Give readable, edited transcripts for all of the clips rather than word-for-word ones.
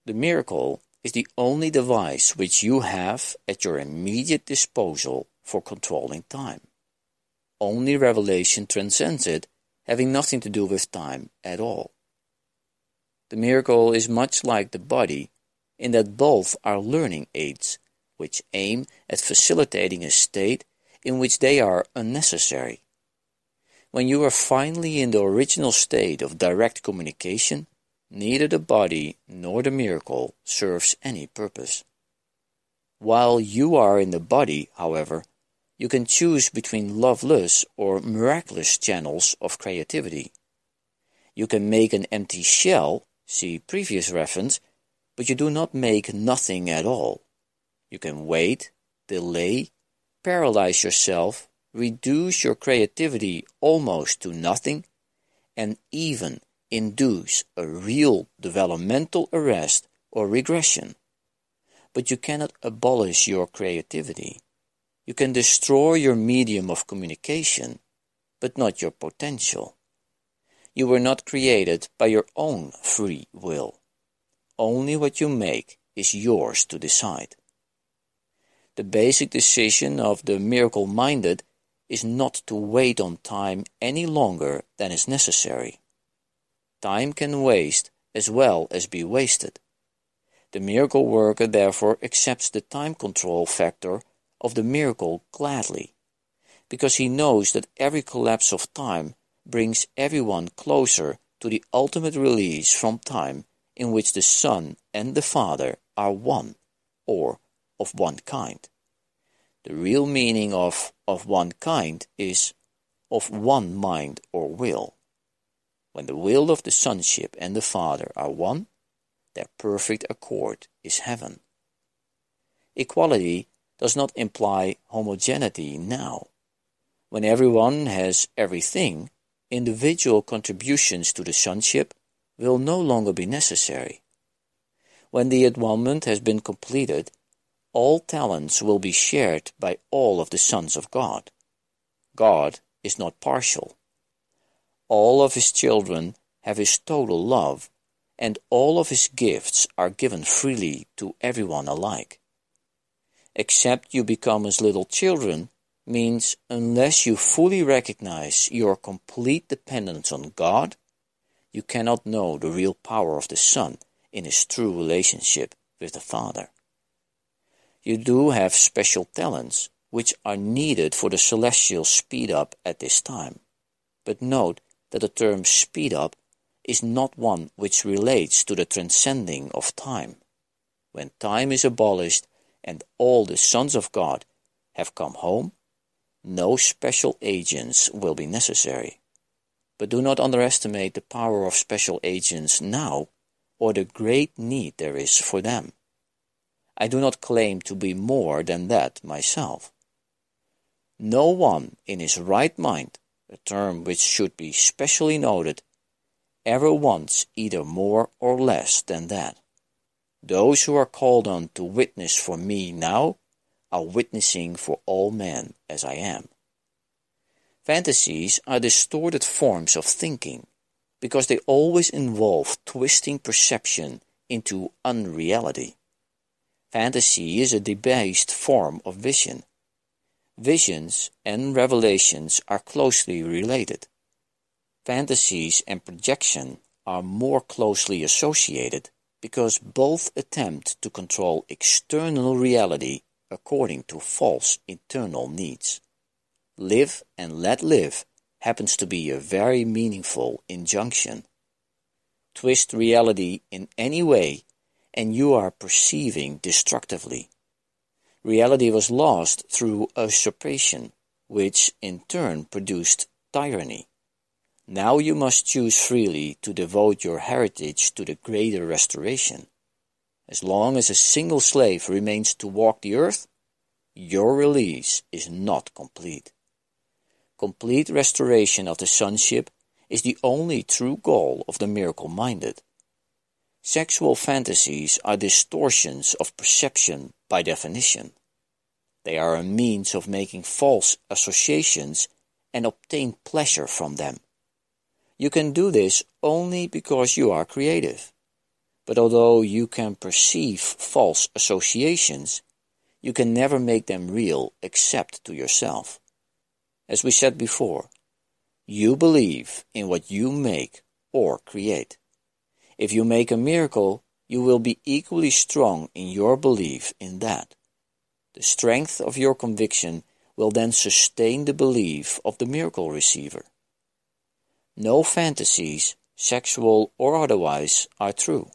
The miracle is the only device which you have at your immediate disposal for controlling time. Only revelation transcends it, having nothing to do with time at all. The miracle is much like the body in that both are learning aids, which aim at facilitating a state in which they are unnecessary. When you are finally in the original state of direct communication, neither the body nor the miracle serves any purpose. While you are in the body, however, you can choose between loveless or miraculous channels of creativity. You can make an empty shell, see previous reference, but you do not make nothing at all. You can wait, delay, paralyze yourself, reduce your creativity almost to nothing, and even induce a real developmental arrest or regression. But you cannot abolish your creativity. You can destroy your medium of communication, but not your potential. You were not created by your own free will. Only what you make is yours to decide. The basic decision of the miracle-minded is not to wait on time any longer than is necessary. Time can waste as well as be wasted. The miracle worker therefore accepts the time control factor of the miracle gladly, because he knows that every collapse of time brings everyone closer to the ultimate release from time in which the Son and the Father are one, or of one kind. The real meaning of one kind is of one mind or will. When the will of the Sonship and the Father are one, their perfect accord is heaven. Equality does not imply homogeneity now. When everyone has everything, individual contributions to the Sonship will no longer be necessary. When the at-one-ment has been completed, all talents will be shared by all of the sons of God. God is not partial. All of his children have his total love, and all of his gifts are given freely to everyone alike. Except you become as little children means unless you fully recognize your complete dependence on God, you cannot know the real power of the Son in his true relationship with the Father. You do have special talents which are needed for the celestial speed-up at this time, but note that the term speed-up is not one which relates to the transcending of time. When time is abolished and all the sons of God have come home, no special agents will be necessary. But do not underestimate the power of special agents now, or the great need there is for them. I do not claim to be more than that myself. No one in his right mind, a term which should be specially noted, ever wants either more or less than that. Those who are called on to witness for me now are witnessing for all men as I am. Fantasies are distorted forms of thinking, because they always involve twisting perception into unreality. Fantasy is a debased form of vision. Visions and revelations are closely related. Fantasies and projection are more closely associated because both attempt to control external reality according to false internal needs. Live and let live happens to be a very meaningful injunction. Twist reality in any way, and you are perceiving destructively. Reality was lost through usurpation, which in turn produced tyranny. Now you must choose freely to devote your heritage to the greater restoration. As long as a single slave remains to walk the earth, your release is not complete. Complete restoration of the sonship is the only true goal of the miracle-minded. Sexual fantasies are distortions of perception by definition. They are a means of making false associations and obtain pleasure from them. You can do this only because you are creative. But although you can perceive false associations, you can never make them real except to yourself. As we said before, you believe in what you make or create. If you make a miracle, you will be equally strong in your belief in that. The strength of your conviction will then sustain the belief of the miracle receiver. No fantasies, sexual or otherwise, are true.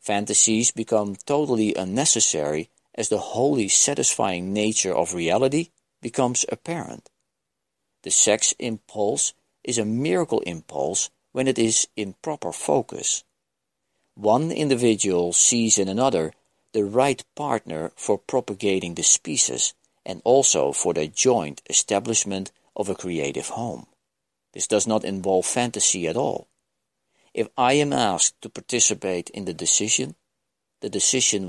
Fantasies become totally unnecessary as the wholly satisfying nature of reality becomes apparent. The sex impulse is a miracle impulse when it is in proper focus. One individual sees in another the right partner for propagating the species and also for the joint establishment of a creative home. This does not involve fantasy at all. If I am asked to participate in the decision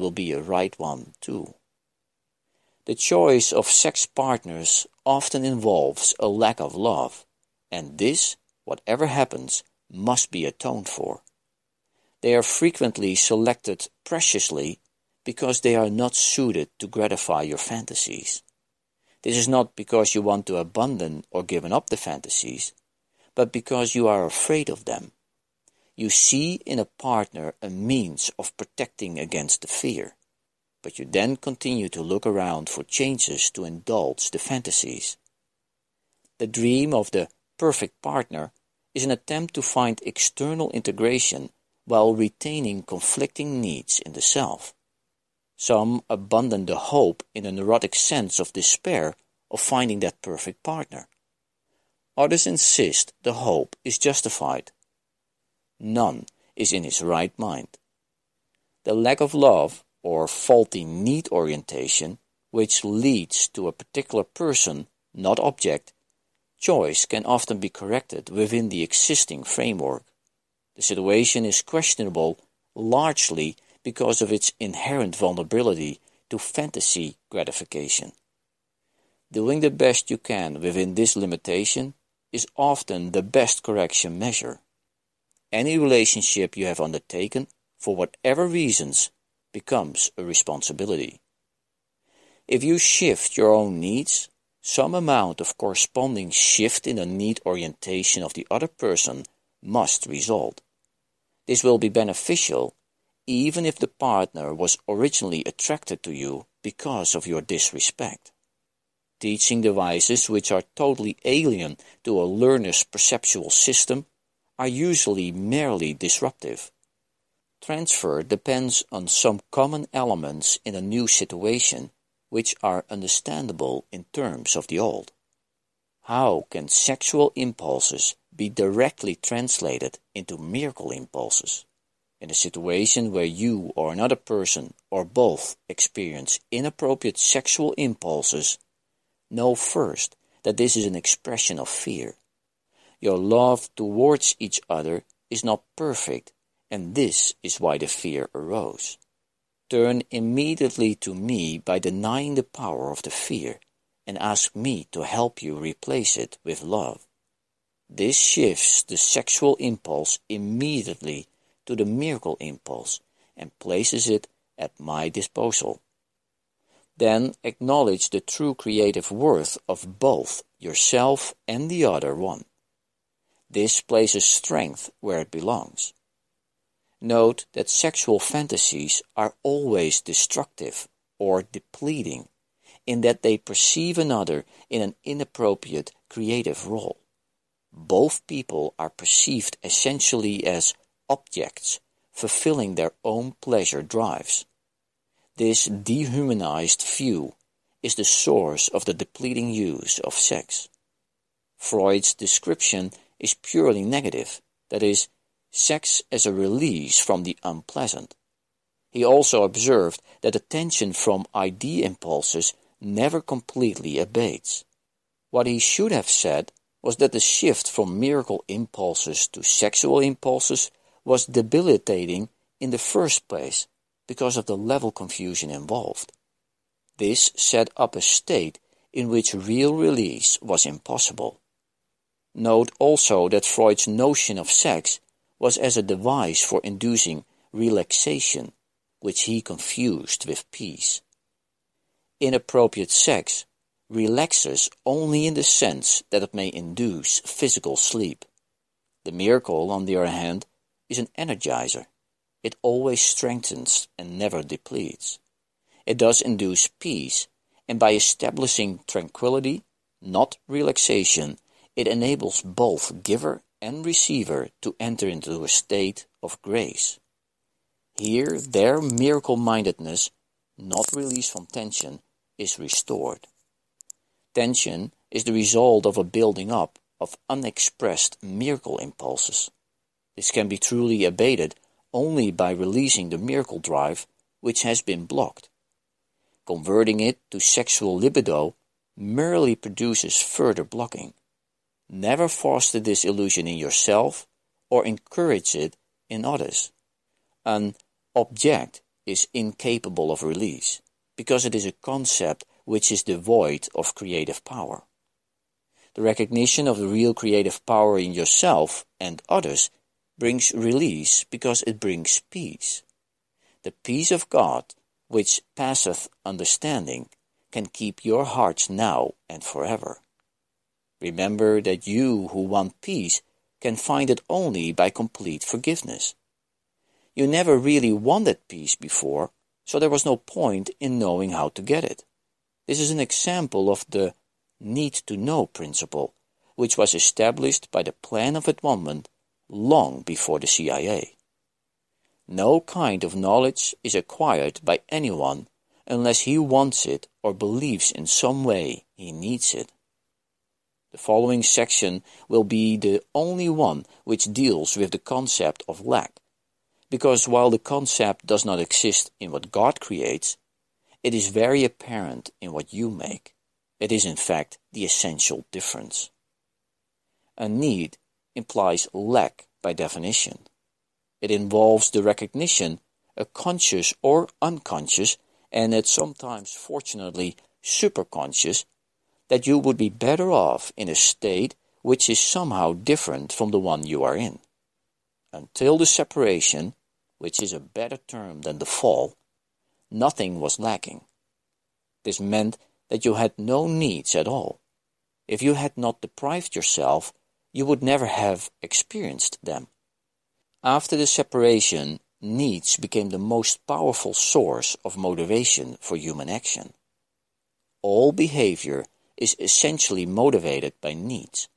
will be a right one too. The choice of sex partners often involves a lack of love, and this, whatever happens, must be atoned for. They are frequently selected preciously because they are not suited to gratify your fantasies. This is not because you want to abandon or give up the fantasies, but because you are afraid of them. You see in a partner a means of protecting against the fear, but you then continue to look around for chances to indulge the fantasies. The dream of the perfect partner is an attempt to find external integration while retaining conflicting needs in the self. Some abandon the hope in a neurotic sense of despair of finding that perfect partner. Others insist the hope is justified. None is in his right mind. The lack of love or faulty need orientation, which leads to a particular person, not object, choice can often be corrected within the existing framework. The situation is questionable largely because of its inherent vulnerability to fantasy gratification. Doing the best you can within this limitation is often the best correction measure. Any relationship you have undertaken, for whatever reasons, becomes a responsibility. If you shift your own needs, some amount of corresponding shift in the need orientation of the other person must result. This will be beneficial even if the partner was originally attracted to you because of your disrespect. Teaching devices which are totally alien to a learner's perceptual system are usually merely disruptive. Transfer depends on some common elements in a new situation which are understandable in terms of the old. How can sexual impulses be directly translated into miracle impulses? In a situation where you or another person or both experience inappropriate sexual impulses, know first that this is an expression of fear. Your love towards each other is not perfect, and this is why the fear arose. Turn immediately to me by denying the power of the fear, and ask me to help you replace it with love. This shifts the sexual impulse immediately to the miracle impulse and places it at my disposal. Then acknowledge the true creative worth of both yourself and the other one. This places strength where it belongs. Note that sexual fantasies are always destructive or depleting, in that they perceive another in an inappropriate creative role. Both people are perceived essentially as objects fulfilling their own pleasure drives. This dehumanized view is the source of the depleting use of sex. Freud's description is purely negative, that is, sex as a release from the unpleasant. He also observed that the tension from ID impulses never completely abates. What he should have said was that the shift from miracle impulses to sexual impulses was debilitating in the first place because of the level confusion involved. This set up a state in which real release was impossible. Note also that Freud's notion of sex was as a device for inducing relaxation, which he confused with peace. Inappropriate sex relaxes only in the sense that it may induce physical sleep. The miracle, on the other hand, is an energizer. It always strengthens and never depletes. It does induce peace, and by establishing tranquility, not relaxation, it enables both giver and receiver to enter into a state of grace. Here, their miracle-mindedness, not released from tension, is restored. Tension is the result of a building up of unexpressed miracle impulses. This can be truly abated only by releasing the miracle drive which has been blocked. Converting it to sexual libido merely produces further blocking. Never foster this illusion in yourself or encourage it in others. An object is incapable of release because it is a concept which is devoid of creative power. The recognition of the real creative power in yourself and others brings release because it brings peace. The peace of God, which passeth understanding, can keep your hearts now and forever. Remember that you who want peace can find it only by complete forgiveness. You never really wanted peace before, so there was no point in knowing how to get it. This is an example of the need-to-know principle, which was established by the Plan of Atonement long before the CIA. No kind of knowledge is acquired by anyone unless he wants it or believes in some way he needs it. The following section will be the only one which deals with the concept of lack, because while the concept does not exist in what God creates, it is very apparent in what you make. It is in fact the essential difference. A need implies lack by definition. It involves the recognition, a conscious or unconscious, and at sometimes fortunately superconscious, that you would be better off in a state which is somehow different from the one you are in. Until the separation, which is a better term than the fall, nothing was lacking. This meant that you had no needs at all. If you had not deprived yourself, you would never have experienced them. After the separation, needs became the most powerful source of motivation for human action. All behavior is essentially motivated by needs,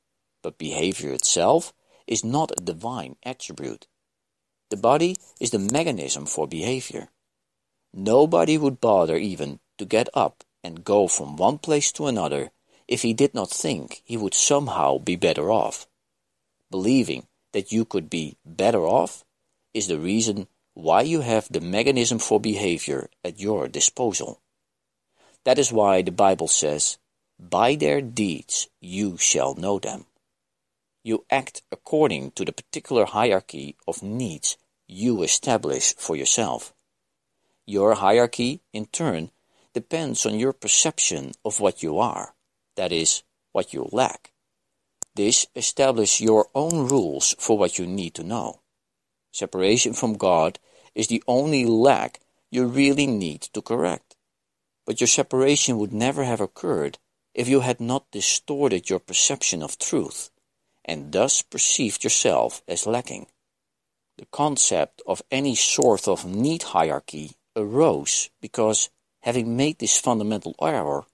but behavior itself is not a divine attribute. The body is the mechanism for behavior. Nobody would bother even to get up and go from one place to another if he did not think he would somehow be better off. Believing that you could be better off is the reason why you have the mechanism for behavior at your disposal. That is why the Bible says, "By their deeds you shall know them." You act according to the particular hierarchy of needs you establish for yourself. Your hierarchy, in turn, depends on your perception of what you are, that is, what you lack. This establishes your own rules for what you need to know. Separation from God is the only lack you really need to correct. But your separation would never have occurred if you had not distorted your perception of truth, and thus perceived yourself as lacking. The concept of any sort of need hierarchy arose because, having made this fundamental error,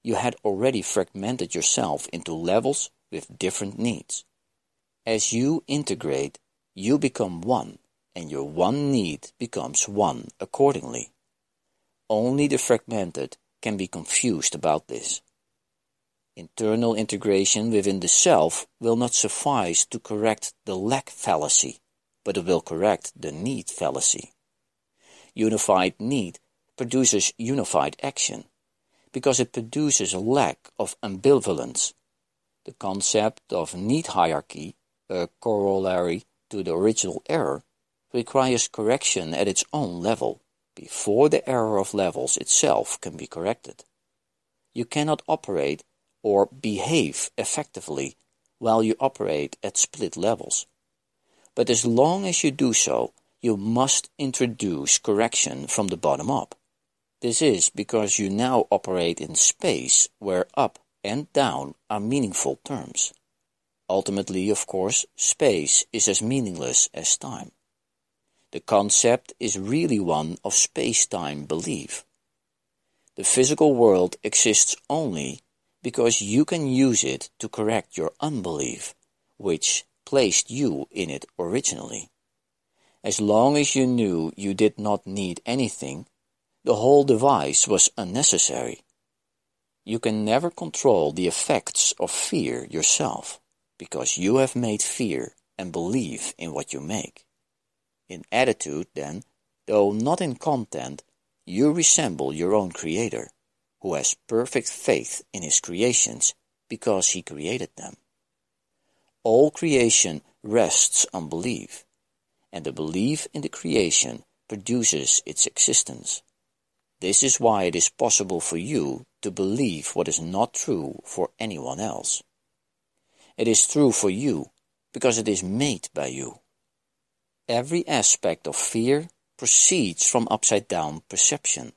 you had already fragmented yourself into levels with different needs. As you integrate, you become one, and your one need becomes one accordingly. Only the fragmented can be confused about this. Internal integration within the self will not suffice to correct the lack fallacy, but it will correct the need fallacy. Unified need produces unified action, because it produces a lack of ambivalence. The concept of need hierarchy, a corollary to the original error, requires correction at its own level, before the error of levels itself can be corrected. You cannot operate or behave effectively while you operate at split levels. But as long as you do so, you must introduce correction from the bottom up. This is because you now operate in space where up and down are meaningful terms. Ultimately, of course, space is as meaningless as time. The concept is really one of space-time belief. The physical world exists only because you can use it to correct your unbelief, which placed you in it originally. As long as you knew you did not need anything, the whole device was unnecessary. You can never control the effects of fear yourself, because you have made fear and believe in what you make. In attitude, then, though not in content, you resemble your own Creator, who has perfect faith in his creations because he created them. All creation rests on belief, and the belief in the creation produces its existence. This is why it is possible for you to believe what is not true for anyone else. It is true for you because it is made by you. Every aspect of fear proceeds from upside-down perception.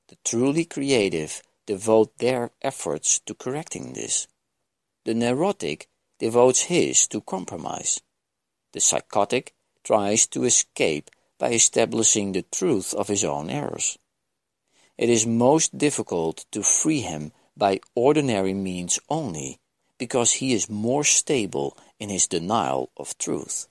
The truly creative devote their efforts to correcting this. The neurotic devotes his to compromise. The psychotic tries to escape by establishing the truth of his own errors. It is most difficult to free him by ordinary means only, because he is more stable in his denial of truth.